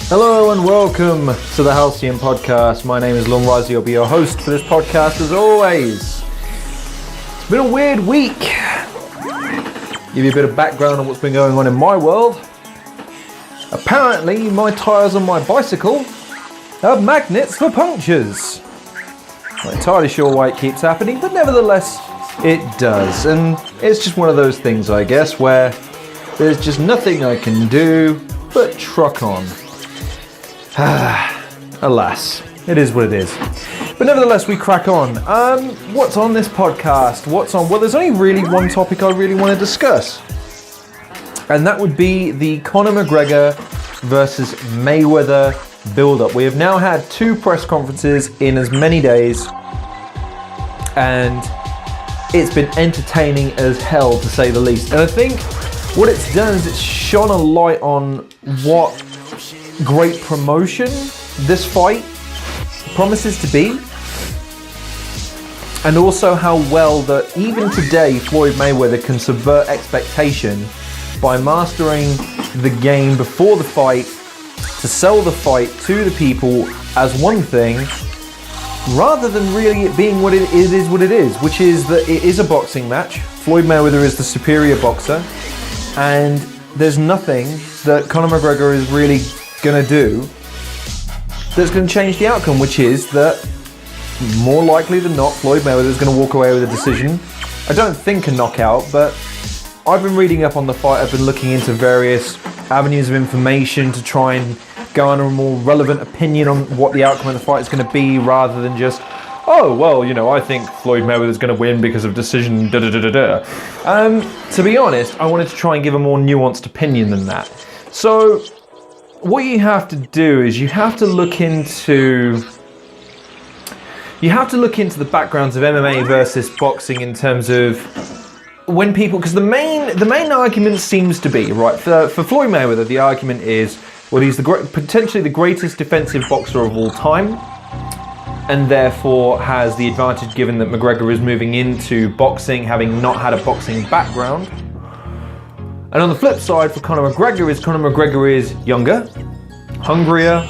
Hello and welcome to the Halcyon Podcast. My name is Long Razi. I'll be your host for this podcast as always. It's been a weird week. Give you a bit of background on what's been going on in my world. Apparently my tyres on my bicycle have magnets for punctures. Not entirely sure why it keeps happening, but nevertheless it does. And it's just one of those things, I guess, where there's just nothing I can do but truck on. Alas, it is what it is. But nevertheless, we crack on. What's on this podcast? Well, there's only really one topic I really want to discuss. And that would be the Conor McGregor versus Mayweather build-up. We have now had 2 press conferences in as many days. And it's been entertaining as hell, to say the least. And I think what it's done is it's shone a light on what great promotion this fight promises to be, and also how well that even today Floyd Mayweather can subvert expectation by mastering the game before the fight to sell the fight to the people as one thing, rather than really it being what it is, which is that it is a boxing match. Floyd Mayweather is the superior boxer, and there's nothing that Conor McGregor is really going to do that's going to change the outcome, which is that more likely than not Floyd Mayweather is going to walk away with a decision. I don't think a knockout, but I've been reading up on the fight. I've been looking into various avenues of information to try and garner a more relevant opinion on what the outcome of the fight is going to be, rather than just, oh, well, I think Floyd Mayweather is going to win because of decision, To be honest, I wanted to try and give a more nuanced opinion than that. So what you have to do is you have to look into the backgrounds of MMA versus boxing in terms of when people, because the main argument seems to be, right, for Floyd Mayweather, the argument is, well, he's potentially the greatest defensive boxer of all time, and therefore has the advantage given that McGregor is moving into boxing having not had a boxing background. And on the flip side, for Conor McGregor is younger, hungrier,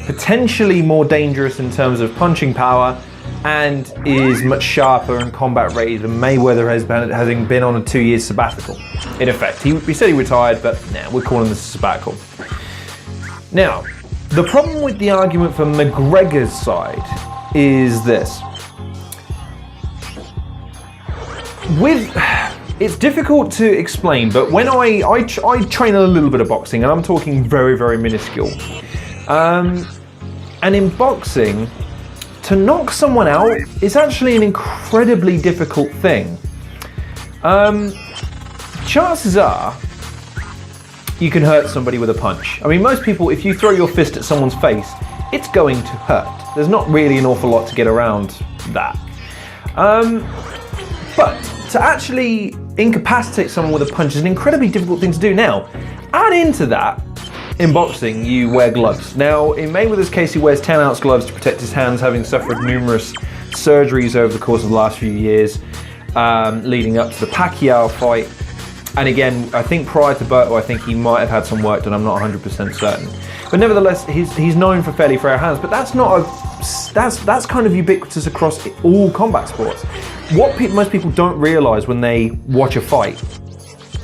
potentially more dangerous in terms of punching power, and is much sharper and combat ready than Mayweather has been, having been on a 2-year sabbatical. In effect, he said he retired, but we're calling this a sabbatical. Now, the problem with the argument for McGregor's side is this. It's difficult to explain, but when I train a little bit of boxing, and I'm talking very, very minuscule. And in boxing, to knock someone out is actually an incredibly difficult thing. Chances are you can hurt somebody with a punch. I mean, most people, if you throw your fist at someone's face, it's going to hurt. There's not really an awful lot to get around that. But to actually incapacitate someone with a punch is an incredibly difficult thing to do. Now, add into that, in boxing, you wear gloves. Now, in Mayweather's case, he wears 10-ounce gloves to protect his hands, having suffered numerous surgeries over the course of the last few years, leading up to the Pacquiao fight. And again, I think prior to Berto, I think he might have had some work done. I'm not 100% certain. But nevertheless, he's known for fairly frail hands. But that's kind of ubiquitous across all combat sports. What most people don't realise when they watch a fight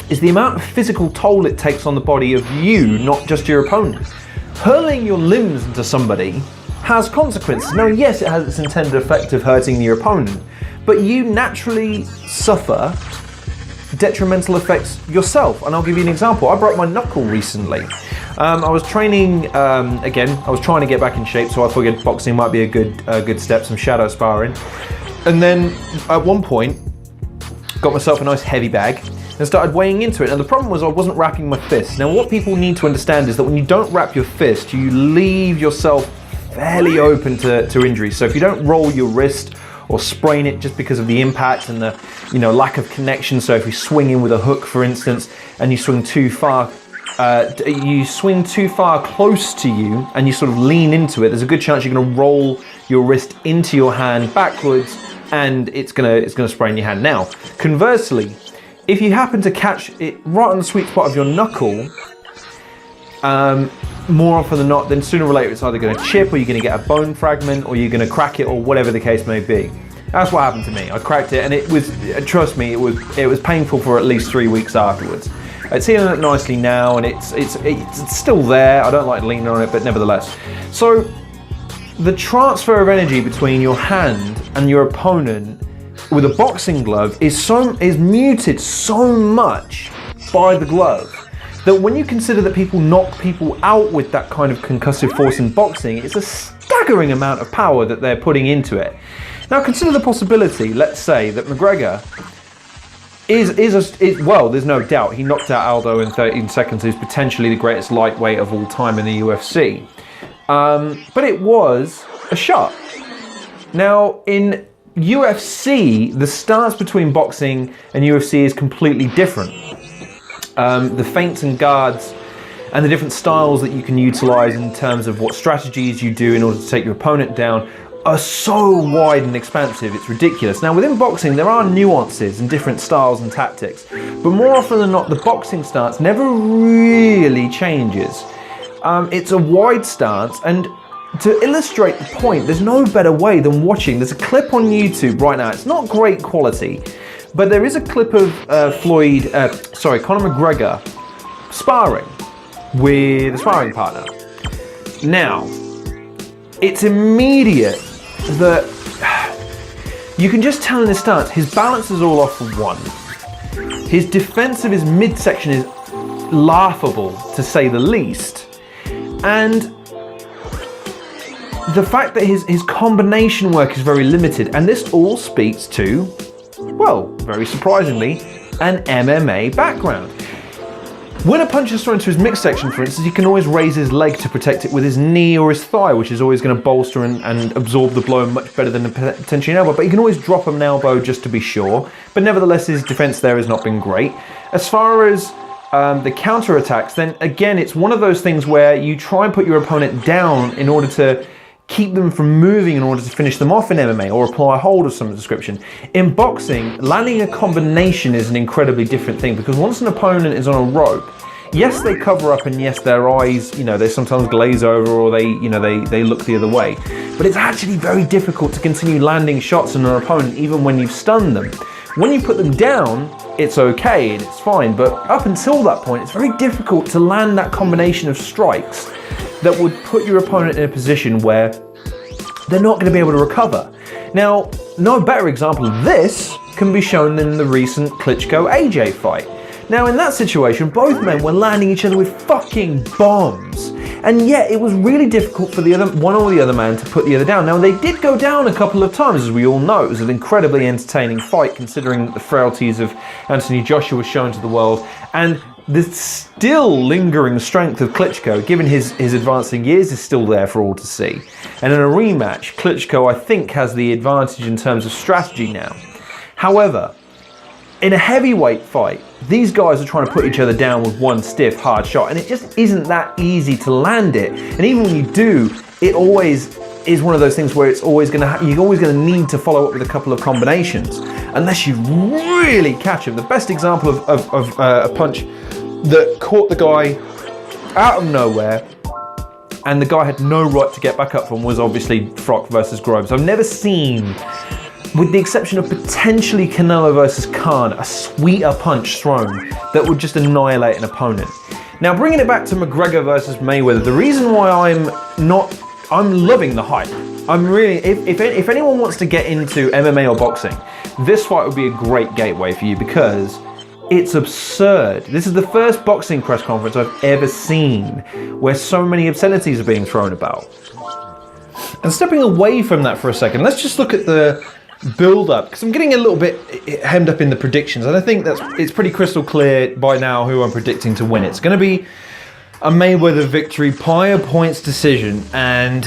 is the amount of physical toll it takes on the body of you, not just your opponent. Hurling your limbs into somebody has consequences. Now, yes, it has its intended effect of hurting your opponent, but you naturally suffer detrimental effects yourself. And I'll give you an example. I broke my knuckle recently. I was training, again, I was trying to get back in shape, so I figured boxing might be a good step, some shadow sparring. And then at one point, got myself a nice heavy bag and started weighing into it. Now the problem was I wasn't wrapping my fist. Now what people need to understand is that when you don't wrap your fist, you leave yourself fairly open to injury. So if you don't roll your wrist or sprain it just because of the impact and the lack of connection, so if you swing in with a hook, for instance, and you swing too far close to you and you sort of lean into it, there's a good chance you're going to roll your wrist into your hand backwards, and it's going to sprain your hand. Now, conversely, if you happen to catch it right on the sweet spot of your knuckle, more often than not, then sooner or later it's either going to chip, or you're going to get a bone fragment, or you're going to crack it, or whatever the case may be. That's what happened to me. I cracked it, and it was, trust me, it was painful for at least 3 weeks afterwards. It's healing up nicely now, and it's still there. I don't like leaning on it, but nevertheless. So the transfer of energy between your hand and your opponent with a boxing glove is muted so much by the glove that when you consider that people knock people out with that kind of concussive force in boxing, it's a staggering amount of power that they're putting into it. Now consider the possibility, let's say, that McGregor well, there's no doubt, he knocked out Aldo in 13 seconds, who's potentially the greatest lightweight of all time in the UFC. But it was a shot. Now, in UFC, the stance between boxing and UFC is completely different. The feints and guards and the different styles that you can utilize in terms of what strategies you do in order to take your opponent down are so wide and expansive, it's ridiculous. Now within boxing there are nuances and different styles and tactics, but more often than not the boxing stance never really changes. It's a wide stance, and to illustrate the point, there's no better way than watching. There's a clip on YouTube right now. It's not great quality, but there is a clip of Conor McGregor sparring with a sparring partner. Now, it's immediate that you can just tell in his stance, his balance is all off for one. His defense of his midsection is laughable, to say the least. And the fact that his combination work is very limited, and this all speaks to, well, very surprisingly, an MMA background. When a punch is thrown to his midsection, for instance, he can always raise his leg to protect it with his knee or his thigh, which is always going to bolster and absorb the blow much better than potentially an elbow. But he can always drop an elbow just to be sure. But nevertheless, his defense there has not been great. As far as the counter attacks, then again, it's one of those things where you try and put your opponent down in order to keep them from moving in order to finish them off in MMA or apply a hold of some description. In boxing, landing a combination is an incredibly different thing, because once an opponent is on a rope, yes, they cover up, and yes, their eyes, they sometimes glaze over, or they look the other way. But it's actually very difficult to continue landing shots on an opponent even when you've stunned them. When you put them down, it's okay and it's fine, but up until that point, it's very difficult to land that combination of strikes that would put your opponent in a position where they're not going to be able to recover. Now, no better example of this can be shown in the recent Klitschko-AJ fight. Now, in that situation, both men were landing each other with fucking bombs, and yet it was really difficult for the one or the other man to put the other down. Now, they did go down a couple of times, as we all know. It was an incredibly entertaining fight, considering the frailties of Anthony Joshua shown to the world, and the still lingering strength of Klitschko, given his advancing years, is still there for all to see. And in a rematch, Klitschko, I think, has the advantage in terms of strategy now. However, in a heavyweight fight, these guys are trying to put each other down with one stiff, hard shot, and it just isn't that easy to land it. And even when you do, it always is one of those things where you're always going to need to follow up with a couple of combinations, unless you really catch him. The best example of a punch that caught the guy out of nowhere and the guy had no right to get back up from was obviously Froch versus Groves. I've never seen, with the exception of potentially Canelo versus Khan, a sweeter punch thrown that would just annihilate an opponent. Now, bringing it back to McGregor versus Mayweather, the reason why I'm loving the hype. I'm really, if anyone wants to get into MMA or boxing, this fight would be a great gateway for you, because it's absurd. This is the first boxing press conference I've ever seen where so many obscenities are being thrown about. And stepping away from that for a second, let's just look at the build-up, because I'm getting a little bit hemmed up in the predictions, and I think it's pretty crystal clear by now who I'm predicting to win. It's going to be a Mayweather victory by a points decision, and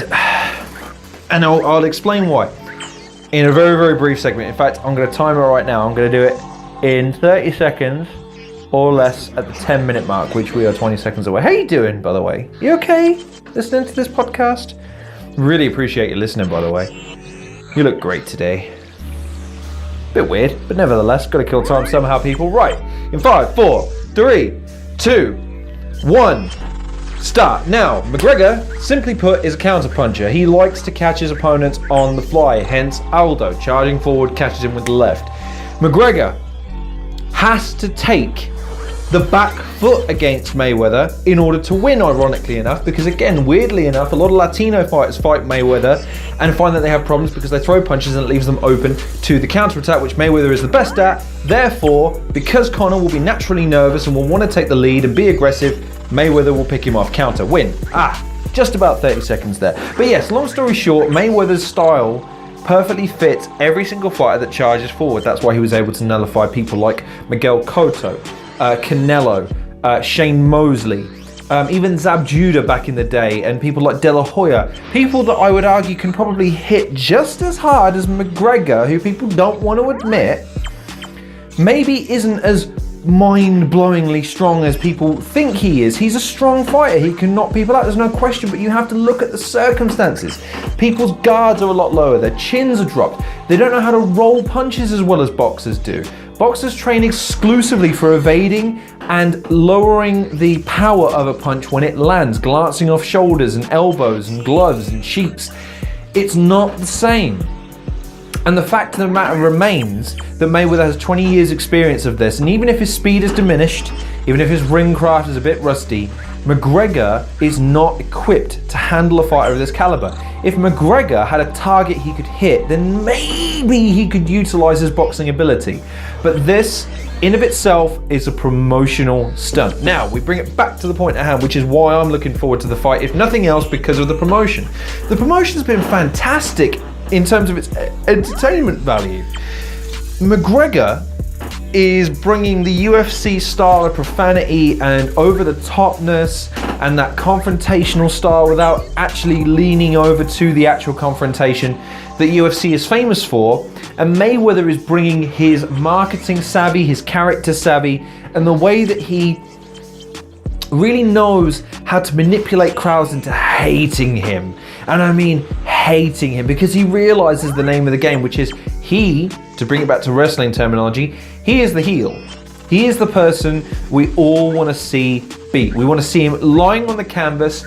And I'll explain why in a very, very brief segment. In fact, I'm going to time it right now. I'm going to do it in 30 seconds or less at the 10-minute mark, which we are 20 seconds away. How you doing, by the way? You okay listening to this podcast? Really appreciate you listening, by the way. You look great today. Bit weird, but nevertheless, got to kill time somehow, people. Right, in 5, 4, 3, 2, 1, start. Now, McGregor, simply put, is a counter-puncher. He likes to catch his opponents on the fly, hence Aldo, charging forward, catches him with the left. McGregor has to take the back foot against Mayweather in order to win, ironically enough, because again, weirdly enough, a lot of Latino fighters fight Mayweather and find that they have problems because they throw punches and it leaves them open to the counter-attack, which Mayweather is the best at. Therefore, because Conor will be naturally nervous and will want to take the lead and be aggressive, Mayweather will pick him off, counter, win. Just about 30 seconds there. But yes, long story short, Mayweather's style perfectly fits every single fighter that charges forward. That's why he was able to nullify people like Miguel Cotto, Canelo, Shane Mosley, even Zab Judah back in the day, and people like De La Hoya. People that I would argue can probably hit just as hard as McGregor, who people don't want to admit maybe isn't as mind-blowingly strong as people think he is. He's a strong fighter. He can knock people out, there's no question, but you have to look at the circumstances. People's guards are a lot lower, their chins are dropped. They don't know how to roll punches as well as boxers do. Boxers train exclusively for evading and lowering the power of a punch when it lands, glancing off shoulders and elbows and gloves and cheeks. It's not the same. And the fact of the matter remains that Mayweather has 20 years experience of this, and even if his speed is diminished, even if his ring craft is a bit rusty, McGregor is not equipped to handle a fighter of this caliber. If McGregor had a target he could hit, then maybe he could utilize his boxing ability. But this, in of itself, is a promotional stunt. Now, we bring it back to the point at hand, which is why I'm looking forward to the fight, if nothing else, because of the promotion. The promotion's been fantastic in terms of its entertainment value. McGregor is bringing the UFC style of profanity and over-the-topness and that confrontational style without actually leaning over to the actual confrontation that UFC is famous for. And Mayweather is bringing his marketing savvy, his character savvy, and the way that he really knows how to manipulate crowds into hating him. And I mean hating him, because he realizes the name of the game, which is he, to bring it back to wrestling terminology, he is the heel. He is the person we all want to see beat. We want to see him lying on the canvas,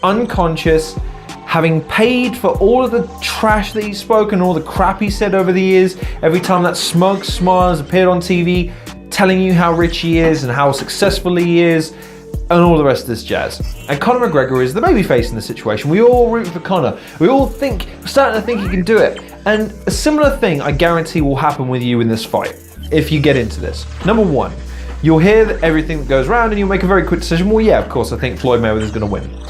unconscious, having paid for all of the trash that he's spoken, all the crap he said over the years, every time that smug smile has appeared on TV, telling you how rich he is and how successful he is, and all the rest of this jazz. And Conor McGregor is the babyface in the situation. We all root for Conor. We all think, we're starting to think he can do it. And a similar thing I guarantee will happen with you in this fight, if you get into this. Number one, you'll hear everything that goes around and you'll make a very quick decision. Well, yeah, of course, I think Floyd Mayweather is going to win.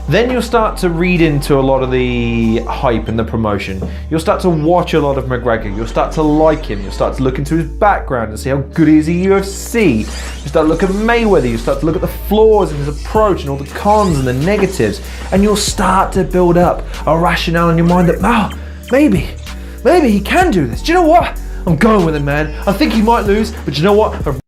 Then you'll start to read into a lot of the hype and the promotion. You'll start to watch a lot of McGregor. You'll start to like him. You'll start to look into his background and see how good he is at UFC. You start to look at Mayweather. You start to look at the flaws in his approach and all the cons and the negatives. And you'll start to build up a rationale in your mind that, maybe he can do this. Do you know what? I'm going with him, man. I think he might lose, but you know what?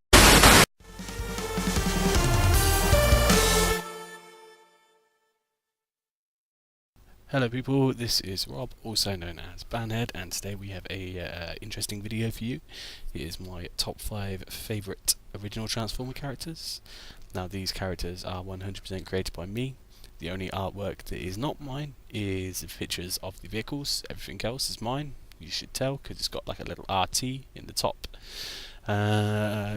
Hello people, this is Rob, also known as Banhead, and today we have a interesting video for you. It is my top 5 favourite original Transformer characters. Now these characters are 100% created by me. The only artwork that is not mine is pictures of the vehicles. Everything else is mine, you should tell, because it's got like a little RT in the top.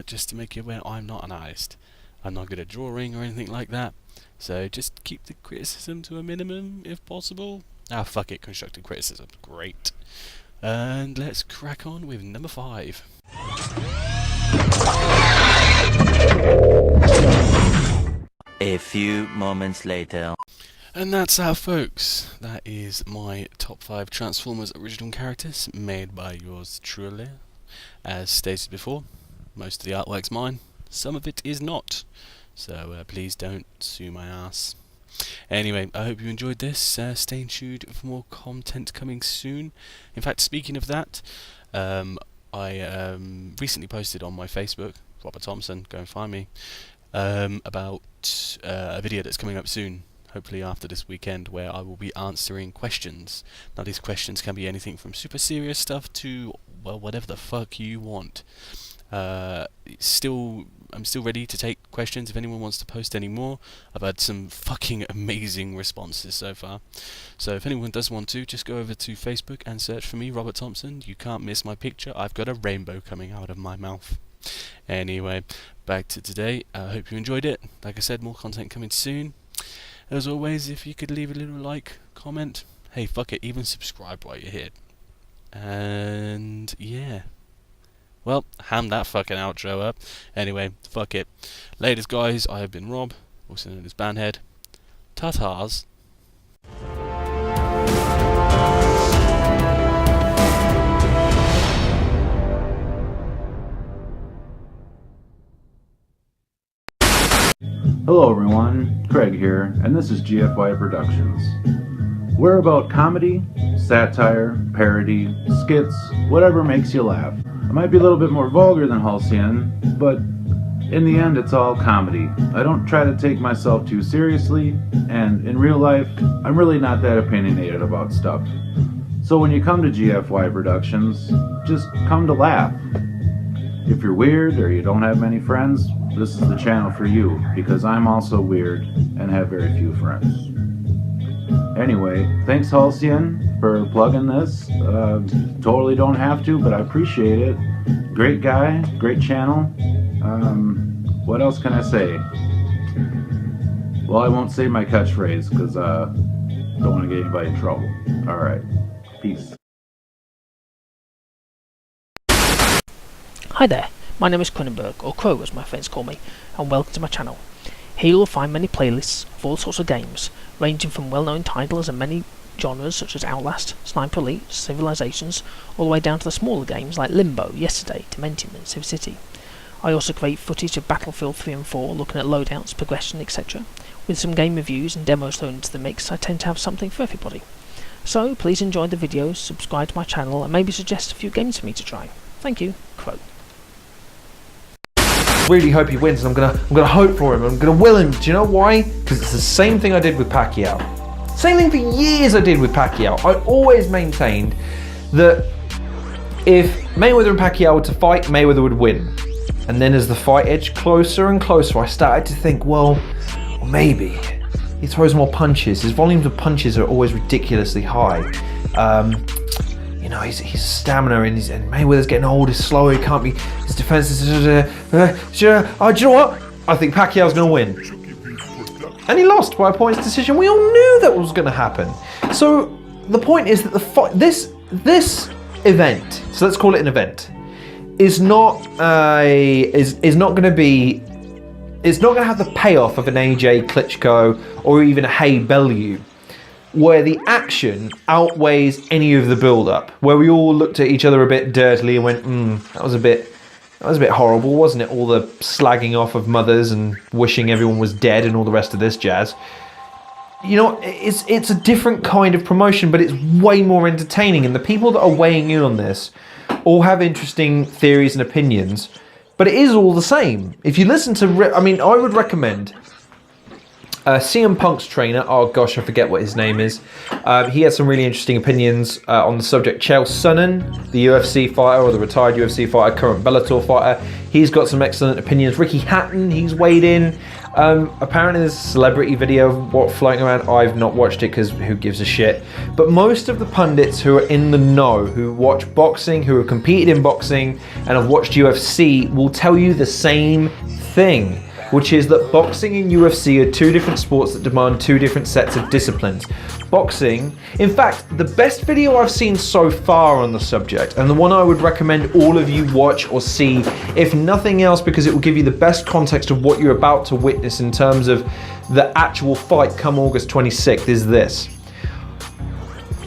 Just to make you aware, I'm not an artist. I'm not good at drawing or anything like that. So just keep the criticism to a minimum if possible. Fuck it, constructive criticism, great. And let's crack on with number 5. A few moments later. And that's our folks. That is my top 5 Transformers original characters made by yours truly. As stated before, most of the artwork's mine, some of it is not. So please don't sue my ass. Anyway, I hope you enjoyed this. Stay tuned for more content coming soon. In fact, speaking of that, I recently posted on my Facebook, Robert Thompson, go and find me, about a video that's coming up soon, hopefully after this weekend, where I will be answering questions. Now, these questions can be anything from super serious stuff to, well, whatever the fuck you want. I'm still ready to take questions if anyone wants to post any more. I've had some fucking amazing responses so far. So if anyone does want to, just go over to Facebook and search for me, Robert Thompson. You can't miss my picture. I've got a rainbow coming out of my mouth. Anyway, back to today. I hope you enjoyed it. Like I said, more content coming soon. As always, if you could leave a little like, comment, hey, fuck it, even subscribe while you're here. And yeah. Well, ham that fucking outro up. Anyway, fuck it. Ladies, guys, I have been Rob, also known as Banhead. Ta-tars. Hello everyone, Craig here, and this is GFY Productions. We're about comedy, satire, parody, skits, whatever makes you laugh. I might be a little bit more vulgar than Halcyon, but in the end it's all comedy. I don't try to take myself too seriously, and in real life, I'm really not that opinionated about stuff. So when you come to GFY Productions, just come to laugh. If you're weird or you don't have many friends, this is the channel for you, because I'm also weird and have very few friends. Anyway, thanks Halcyon for plugging this. Totally don't have to, but I appreciate it. Great guy, great channel. What else can I say? Well, I won't say my catchphrase because don't want to get anybody in trouble. Alright, peace. Hi there, my name is Conor, or Crow as my friends call me, and welcome to my channel. Here you will find many playlists of all sorts of games, ranging from well-known titles and many genres such as Outlast, Sniper Elite, Civilizations, all the way down to the smaller games like Limbo, Yesterday, Dementium and Civ City. I also create footage of Battlefield 3 and 4, looking at loadouts, progression, etc. With some game reviews and demos thrown into the mix, I tend to have something for everybody. So please enjoy the videos, subscribe to my channel, and maybe suggest a few games for me to try. Thank you, Crow. Really hope he wins, and I'm gonna hope for him. I'm gonna will him. Do you know why? Because it's the same thing I did with Pacquiao. Same thing for years I did with Pacquiao. I always maintained that if Mayweather and Pacquiao were to fight, Mayweather would win. And then as the fight edged closer and closer, I started to think, well, maybe he throws more punches. His volumes of punches are always ridiculously high. You know, his stamina and Mayweather's getting old, he's slow, he can't be, his defense is, do you know what? I think Pacquiao's going to win. And he lost by a points decision. We all knew that was going to happen. So the point is that this event, so let's call it an event, is not going to be, it's not going to have the payoff of an AJ Klitschko or even a Hey Bellew, where the action outweighs any of the build-up, where we all looked at each other a bit dirtily and went, that was a bit horrible, wasn't it? All the slagging off of mothers and wishing everyone was dead and all the rest of this jazz. You know, it's a different kind of promotion, but it's way more entertaining, and the people that are weighing in on this all have interesting theories and opinions, but it is all the same. If you listen to, I would recommend CM Punk's trainer, oh gosh, I forget what his name is. He had some really interesting opinions on the subject. Chael Sonnen, the UFC fighter, or the retired UFC fighter, current Bellator fighter, he's got some excellent opinions. Ricky Hatton, he's weighed in. Apparently there's a celebrity video of what floating around. I've not watched it because who gives a shit. But most of the pundits who are in the know, who watch boxing, who have competed in boxing, and have watched UFC, will tell you the same thing, which is that boxing and UFC are two different sports that demand two different sets of disciplines. Boxing, in fact, the best video I've seen so far on the subject, and the one I would recommend all of you watch or see, if nothing else, because it will give you the best context of what you're about to witness in terms of the actual fight come August 26th, is this.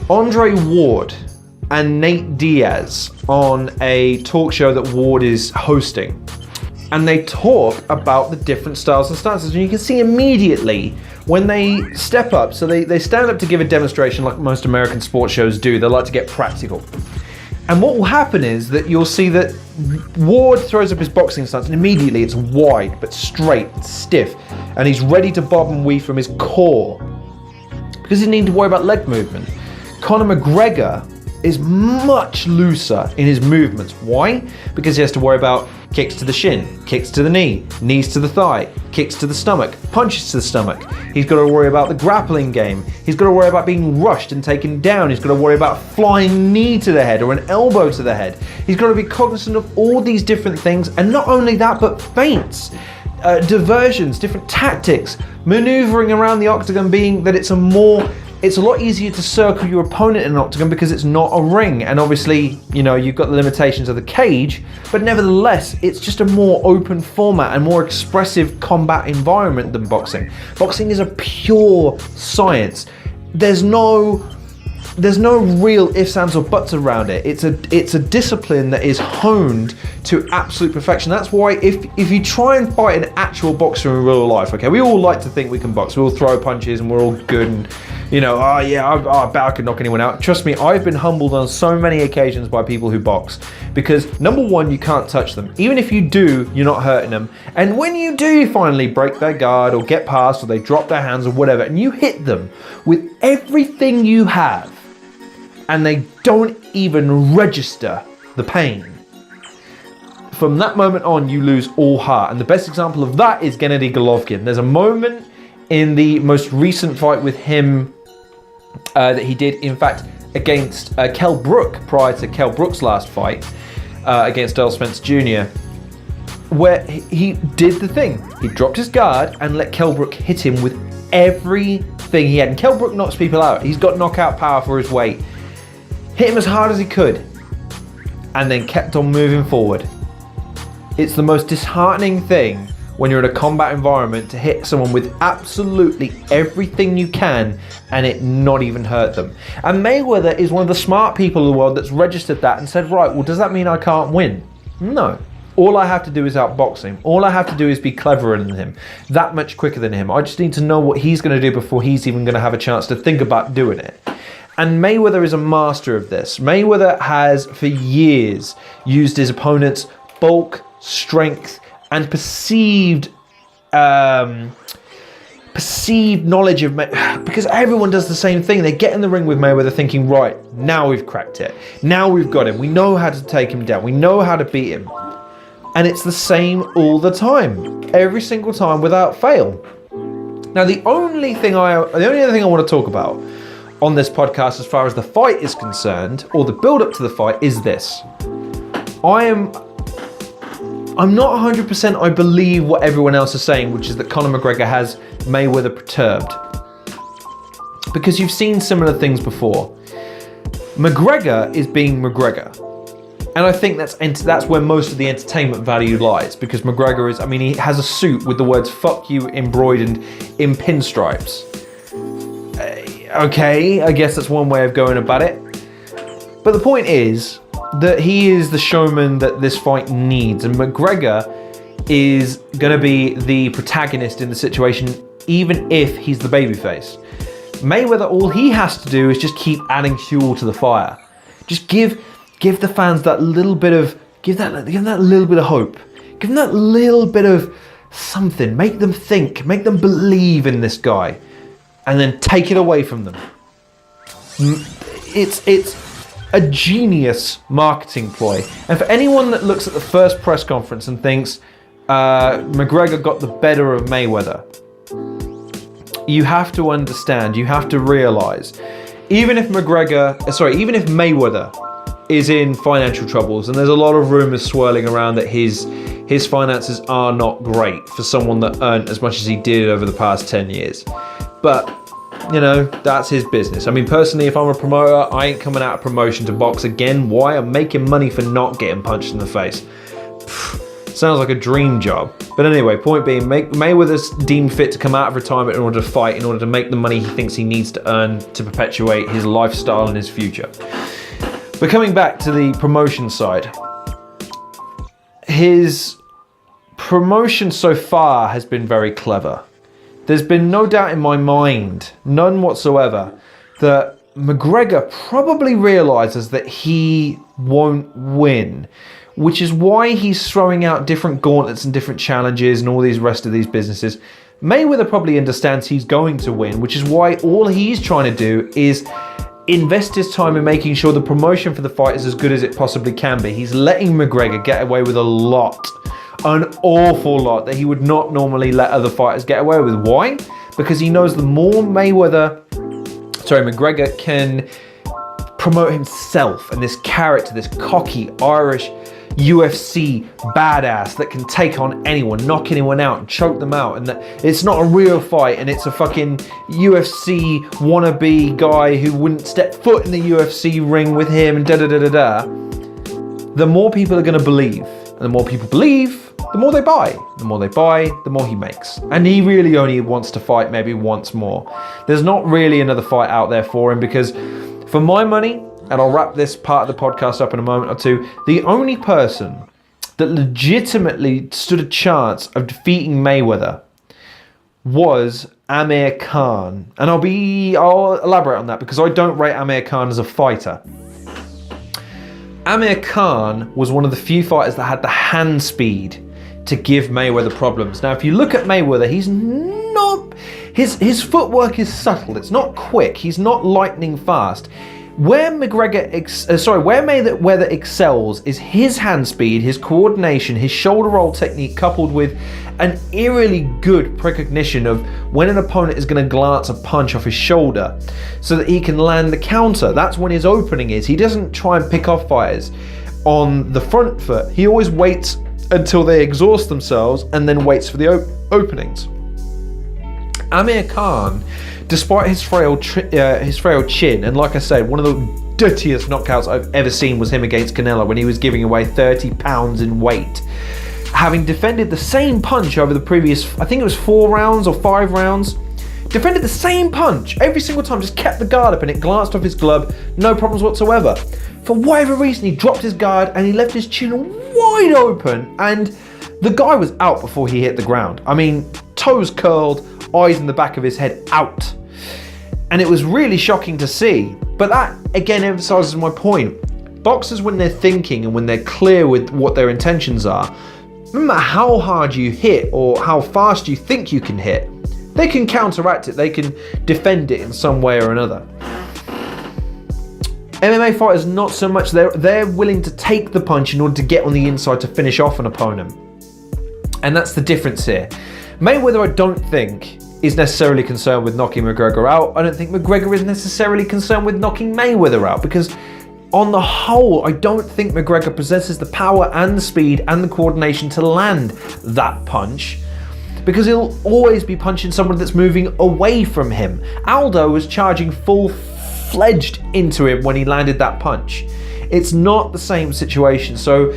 Andre Ward and Nate Diaz on a talk show that Ward is hosting. and they talk about the different styles and stances. And you can see immediately when they step up, so they stand up to give a demonstration like most American sports shows do. They like to get practical. And what will happen is that you'll see that Ward throws up his boxing stance and immediately it's wide but straight, stiff, and he's ready to bob and weave from his core because he doesn't need to worry about leg movement. Conor McGregor is much looser in his movements. Why? Because he has to worry about kicks to the shin, kicks to the knee, knees to the thigh, kicks to the stomach, punches to the stomach. He's got to worry about the grappling game. He's got to worry about being rushed and taken down. He's got to worry about flying knee to the head or an elbow to the head. He's got to be cognizant of all these different things, and not only that, but feints, diversions, different tactics, maneuvering around the octagon, being that it's a lot easier to circle your opponent in an octagon because it's not a ring. And obviously, you know, you've got the limitations of the cage, but nevertheless, it's just a more open format and more expressive combat environment than boxing. Boxing is a pure science. There's no real ifs, ands, or buts around it. It's a discipline that is honed to absolute perfection. That's why if you try and fight an actual boxer in real life, okay, we all like to think we can box. We all throw punches and we're all good and, you know, I bet I could knock anyone out. Trust me, I've been humbled on so many occasions by people who box because, number one, you can't touch them. Even if you do, you're not hurting them. And when you do finally break their guard or get past or they drop their hands or whatever, and you hit them with everything you have, and they don't even register the pain, from that moment on, you lose all heart. And the best example of that is Gennady Golovkin. There's a moment in the most recent fight with him that he did, in fact, against Kell Brook, prior to Kell Brook's last fight against Earl Spence Jr., where he did the thing. He dropped his guard and let Kell Brook hit him with everything he had. And Kell Brook knocks people out. He's got knockout power for his weight. Hit him as hard as he could, and then kept on moving forward. It's the most disheartening thing when you're in a combat environment to hit someone with absolutely everything you can and it not even hurt them. And Mayweather is one of the smart people in the world that's registered that and said, right, well, does that mean I can't win? No. All I have to do is outbox him. All I have to do is be cleverer than him, that much quicker than him. I just need to know what he's going to do before he's even going to have a chance to think about doing it. And Mayweather is a master of this. Mayweather has, for years, used his opponent's bulk, strength, and perceived knowledge of because everyone does the same thing. They get in the ring with Mayweather thinking, right, now we've cracked it. Now we've got him. We know how to take him down. We know how to beat him. And it's the same all the time. Every single time without fail. Now, the only other thing I want to talk about on this podcast as far as the fight is concerned, or the build-up to the fight, is this. I'm not 100% I believe what everyone else is saying, which is that Conor McGregor has Mayweather perturbed. Because you've seen similar things before. McGregor is being McGregor. And I think that's where most of the entertainment value lies, because McGregor is, he has a suit with the words "fuck you" embroidered in pinstripes. Okay, I guess that's one way of going about it. But the point is that he is the showman that this fight needs, and McGregor is going to be the protagonist in the situation, even if he's the babyface. Mayweather, all he has to do is just keep adding fuel to the fire. Just give the fans that little bit of, give them that little bit of hope. Give them that little bit of something. Make them think, make them believe in this guy, and then take it away from them. It's a genius marketing ploy. And for anyone that looks at the first press conference and thinks McGregor got the better of Mayweather, you have to understand, you have to realize, even if Mayweather is in financial troubles, and there's a lot of rumors swirling around that his finances are not great for someone that earned as much as he did over the past 10 years. But, that's his business. Personally, if I'm a promoter, I ain't coming out of promotion to box again. Why? I'm making money for not getting punched in the face. Sounds like a dream job. But anyway, point being, Mayweather's deemed fit to come out of retirement in order to fight, in order to make the money he thinks he needs to earn to perpetuate his lifestyle and his future. But coming back to the promotion side, his promotion so far has been very clever. There's been no doubt in my mind, none whatsoever, that McGregor probably realizes that he won't win, which is why he's throwing out different gauntlets and different challenges and all these rest of these businesses. Mayweather probably understands he's going to win, which is why all he's trying to do is invest his time in making sure the promotion for the fight is as good as it possibly can be. He's letting McGregor get away with a lot, an awful lot, that he would not normally let other fighters get away with. Why? Because he knows the more McGregor can promote himself and this character, this cocky Irish UFC badass that can take on anyone, knock anyone out and choke them out, and that it's not a real fight and it's a fucking UFC wannabe guy who wouldn't step foot in the UFC ring with him and the more people are going to believe, and the more people believe, the more they buy. The more they buy, the more he makes. And he really only wants to fight maybe once more. There's not really another fight out there for him, because for my money, and I'll wrap this part of the podcast up in a moment or two, the only person that legitimately stood a chance of defeating Mayweather was Amir Khan. And I'll elaborate on that, because I don't rate Amir Khan as a fighter. Amir Khan was one of the few fighters that had the hand speed to give Mayweather problems. Now, if you look at Mayweather, he's not, his footwork is subtle. It's not quick. He's not lightning fast. Where Mayweather excels is his hand speed, his coordination, his shoulder roll technique, coupled with an eerily good precognition of when an opponent is going to glance a punch off his shoulder so that he can land the counter. That's when his opening is. He doesn't try and pick off fighters on the front foot. He always waits until they exhaust themselves and then waits for the openings. Amir Khan, despite his frail chin, and like I said, one of the dirtiest knockouts I've ever seen was him against Canelo when he was giving away 30 pounds in weight. Having defended the same punch over the previous, I think it was 4 rounds or 5 rounds, defended the same punch every single time, just kept the guard up and it glanced off his glove, no problems whatsoever. For whatever reason, he dropped his guard and he left his chin wide open, and the guy was out before he hit the ground. I mean, toes curled, eyes in the back of his head out. And it was really shocking to see. But that, again, emphasizes my point. Boxers, when they're thinking and when they're clear with what their intentions are, no matter how hard you hit or how fast you think you can hit, they can counteract it, they can defend it in some way or another. MMA fighters, not so much. They're willing to take the punch in order to get on the inside to finish off an opponent. And that's the difference here. Mayweather, I don't think, is necessarily concerned with knocking McGregor out. I don't think McGregor is necessarily concerned with knocking Mayweather out, because on the whole, I don't think McGregor possesses the power and the speed and the coordination to land that punch, because he'll always be punching someone that's moving away from him. Aldo was charging full-fledged into him when he landed that punch. It's not the same situation, so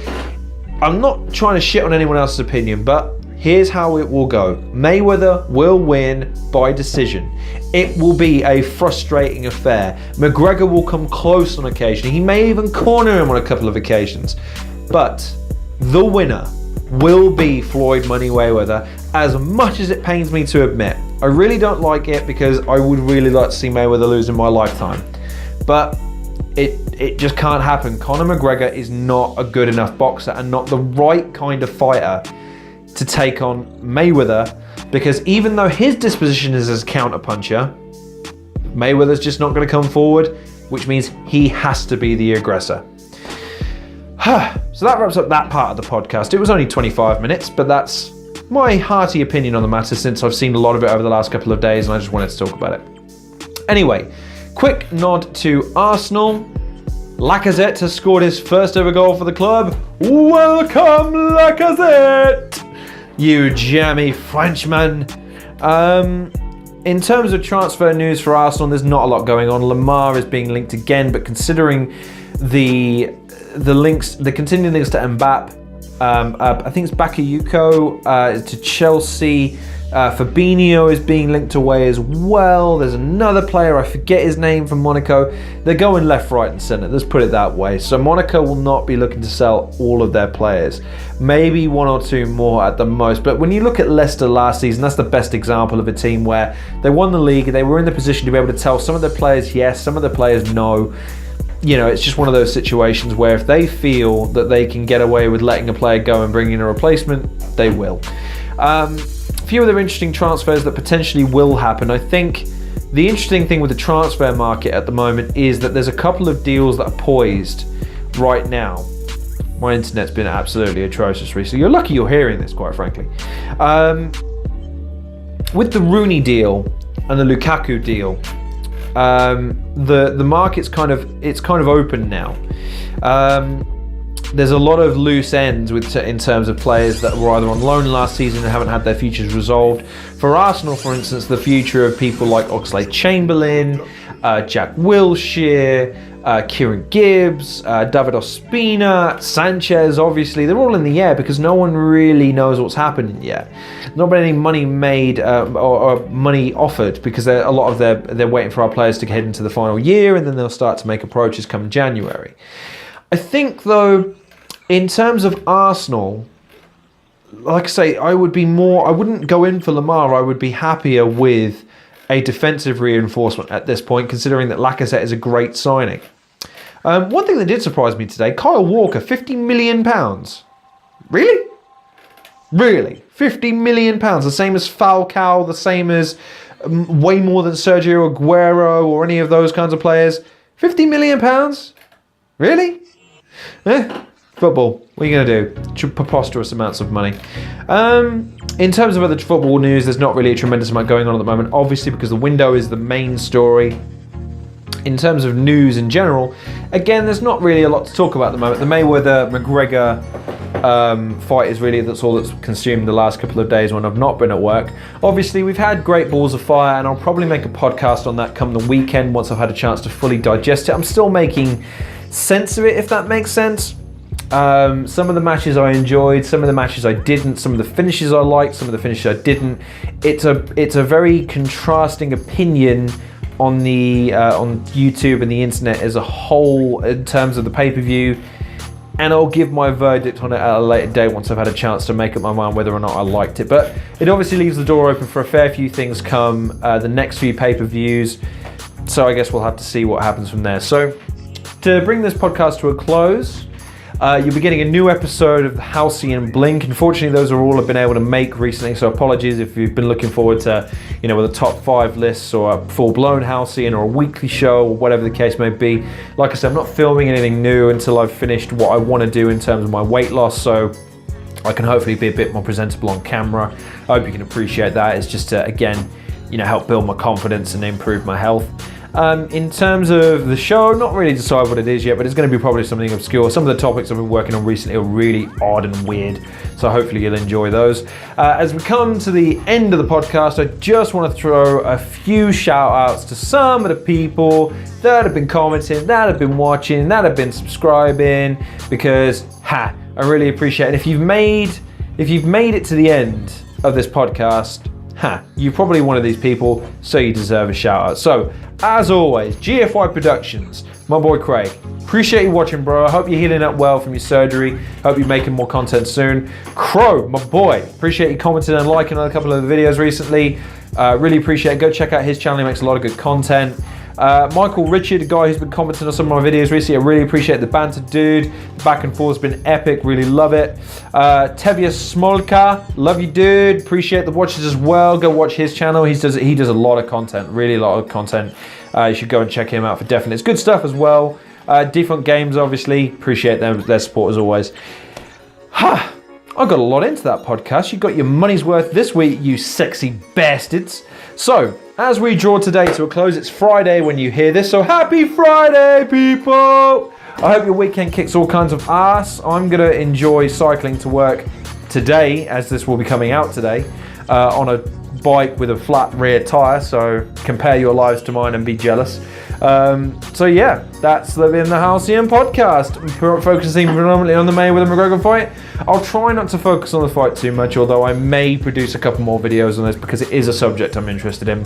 I'm not trying to shit on anyone else's opinion, but here's how it will go. Mayweather will win by decision. It will be a frustrating affair. McGregor will come close on occasion. He may even corner him on a couple of occasions. But the winner will be Floyd Money Mayweather, as much as it pains me to admit. I really don't like it, because I would really like to see Mayweather lose in my lifetime. But it just can't happen. Conor McGregor is not a good enough boxer and not the right kind of fighter to take on Mayweather, because even though his disposition is as a counterpuncher, Mayweather's just not going to come forward, which means he has to be the aggressor. So that wraps up that part of the podcast. It was only 25 minutes, but that's my hearty opinion on the matter, since I've seen a lot of it over the last couple of days and I just wanted to talk about it. Anyway, quick nod to Arsenal. Lacazette has scored his first ever goal for the club. Welcome, Lacazette! You jammy Frenchman. In terms of transfer news for Arsenal, there's not a lot going on. Lamar is being linked again, but considering the continuing links to Mbappe, I think it's Bakayuko to Chelsea. Fabinho is being linked away as well. There's another player, I forget his name, from Monaco. They're going left, right and centre, let's put it that way. So Monaco will not be looking to sell all of their players. Maybe one or two more at the most. But when you look at Leicester last season, that's the best example of a team where they won the league. They were in the position to be able to tell some of their players yes, some of their players no. You know, it's just one of those situations where if they feel that they can get away with letting a player go and bringing in a replacement, they will. A few other interesting transfers that potentially will happen. I think the interesting thing with the transfer market at the moment is that there's a couple of deals that are poised right now. My internet's been absolutely atrocious recently. You're lucky you're hearing this, quite frankly. With the Rooney deal and the Lukaku deal, the market's kind of open now. There's a lot of loose ends in terms of players that were either on loan last season and haven't had their futures resolved. For Arsenal, for instance, the future of people like Oxlade-Chamberlain, Jack Wilshere, Kieran Gibbs, David Ospina, Sanchez, obviously, they're all in the air because no one really knows what's happening yet. Not been any money made or money offered because a lot of they're waiting for our players to head into the final year and then they'll start to make approaches come January. I think, though, in terms of Arsenal, like I say, I wouldn't go in for Lamar. I would be happier with a defensive reinforcement at this point, considering that Lacazette is a great signing. One thing that did surprise me today, Kyle Walker, £50 million. Really? Really? £50 million. The same as Falcao, the same as way more than Sergio Aguero or any of those kinds of players. £50 million? Really? Football. What are you going to do? Preposterous amounts of money. In terms of other football news, there's not really a tremendous amount going on at the moment, obviously because the window is the main story. In terms of news in general, again, there's not really a lot to talk about at the moment. The Mayweather-Mcgregor fight is really that's all that's consumed the last couple of days when I've not been at work. Obviously, we've had Great Balls of Fire, and I'll probably make a podcast on that come the weekend once I've had a chance to fully digest it. I'm still making sense of it, if that makes sense. Some of the matches I enjoyed, some of the matches I didn't, some of the finishes I liked, some of the finishes I didn't. It's a very contrasting opinion on YouTube and the internet as a whole in terms of the pay-per-view, and I'll give my verdict on it at a later date once I've had a chance to make up my mind whether or not I liked it. But it obviously leaves the door open for a fair few things come the next few pay-per-views, so I guess we'll have to see what happens from there. So to bring this podcast to a close, you'll be getting a new episode of the Halcyon Blink. Unfortunately, those are all I've been able to make recently, so apologies if you've been looking forward to, with a top 5 lists or a full-blown Halcyon or a weekly show or whatever the case may be. Like I said, I'm not filming anything new until I've finished what I want to do in terms of my weight loss, so I can hopefully be a bit more presentable on camera. I hope you can appreciate that. It's just to, again, help build my confidence and improve my health. In terms of the show, not really decide what it is yet, but it's going to be probably something obscure. Some of the topics I've been working on recently are really odd and weird, so hopefully you'll enjoy those. As we come to the end of the podcast, I just want to throw a few shout outs to some of the people that have been commenting, that have been watching, that have been subscribing, because I really appreciate it. If you've made it to the end of this podcast, you're probably one of these people, so you deserve a shout out. So, as always, GFY Productions, my boy Craig. Appreciate you watching, bro. I hope you're healing up well from your surgery. Hope you're making more content soon. Crow, my boy. Appreciate you commenting and liking on a couple of the videos recently. Really appreciate it. Go check out his channel. He makes a lot of good content. Michael Richard, a guy who's been commenting on some of my videos recently. I really appreciate the banter, dude. The back and forth has been epic. Really love it. Tevye Smolka, love you, dude. Appreciate the watches as well. Go watch his channel. He does a lot of content, really a lot of content. You should go and check him out for definite. It's good stuff as well. Defunct Games, obviously. Appreciate their support as always. I got a lot into that podcast. You got your money's worth this week, you sexy bastards. So, as we draw today to a close, it's Friday when you hear this, so happy Friday, people! I hope your weekend kicks all kinds of ass. I'm going to enjoy cycling to work today, as this will be coming out today, on a bike with a flat rear tyre, so compare your lives to mine and be jealous. So yeah, that's the Halcyon Podcast. I'm focusing predominantly on the Mayweather-McGregor fight. I'll try not to focus on the fight too much, although I may produce a couple more videos on this because it is a subject I'm interested in.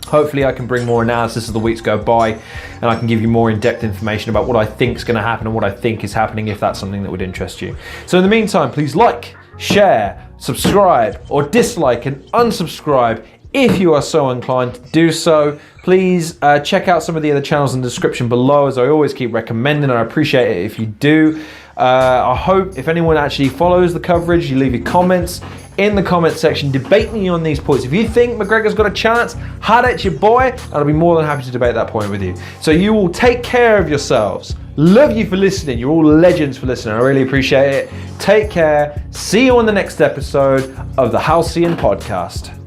Hopefully I can bring more analysis as the weeks go by, and I can give you more in-depth information about what I think is going to happen and what I think is happening, if that's something that would interest you. So in the meantime, please like, share, subscribe, or dislike and unsubscribe if you are so inclined to do so. Please check out some of the other channels in the description below, as I always keep recommending, and I appreciate it if you do. I hope if anyone actually follows the coverage, you leave your comments in the comment section, debate me on these points. If you think McGregor's got a chance, hard at your boy, and I'll be more than happy to debate that point with you. So you all take care of yourselves. Love you for listening. You're all legends for listening. I really appreciate it. Take care. See you on the next episode of the Halcyon Podcast.